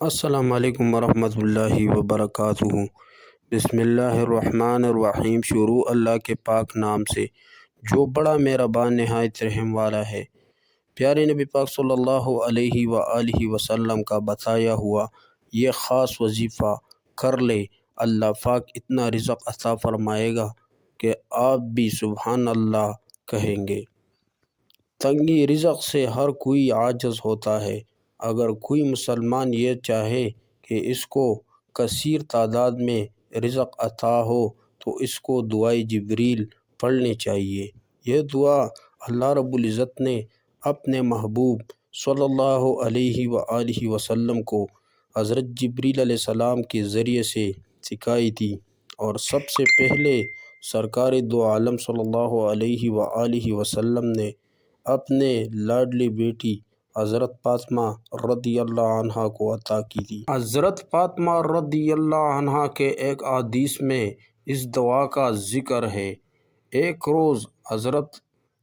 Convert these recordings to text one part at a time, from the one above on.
السلام علیکم ورحمۃ اللہ وبرکاتہ۔ بسم اللہ الرحمن الرحیم۔ شروع اللہ کے پاک نام سے جو بڑا مہربان نہایت رحم والا ہے۔ پیارے نبی پاک صلی اللہ علیہ وآلہ وسلم کا بتایا ہوا یہ خاص وظیفہ کر لے، اللہ پاک اتنا رزق عطا فرمائے گا کہ آپ بھی سبحان اللہ کہیں گے۔ تنگی رزق سے ہر کوئی عاجز ہوتا ہے۔ اگر کوئی مسلمان یہ چاہے کہ اس کو کثیر تعداد میں رزق عطا ہو تو اس کو دعائے جبریل پڑھنی چاہیے۔ یہ دعا اللہ رب العزت نے اپنے محبوب صلی اللہ علیہ وآلہ وسلم کو حضرت جبریل علیہ السلام کے ذریعے سے سکھائی تھی، اور سب سے پہلے سرکار دو عالم صلی اللہ علیہ وآلہ وسلم نے اپنے لاڈلی بیٹی حضرت فاطمہ رضی اللہ عنہ کو عطا کی تھی۔ حضرت فاطمہ رضی اللہ عنہ کے ایک حدیث میں اس دعا کا ذکر ہے۔ ایک روز حضرت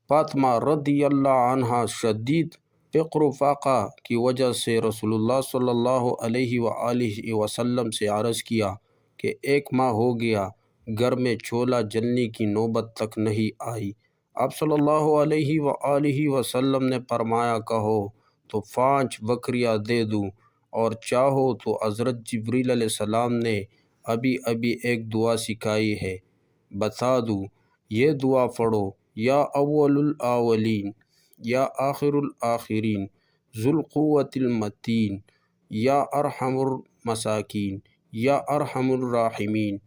فاطمہ رضی اللہ عنہ شدید فقر و فاقہ کی وجہ سے رسول اللہ صلی اللہ علیہ وآلہ وسلم سے عرض کیا کہ 1 ماہ ہو گیا، گھر میں چولہا جلنے کی نوبت تک نہیں آئی۔ آپ صلی اللہ علیہ وآلہ وسلم نے فرمایا، کہو تو 5 بکریاں دے دوں، اور چاہو تو حضرت جبریل علیہ السلام نے ابھی ایک دعا سکھائی ہے، بتا دوں۔ یہ دعا پڑھو، یا اول الاولین، یا آخر الآخرین، ذو القوۃ المتین، یا ارحم المساکین، یا ارحم الراحمین۔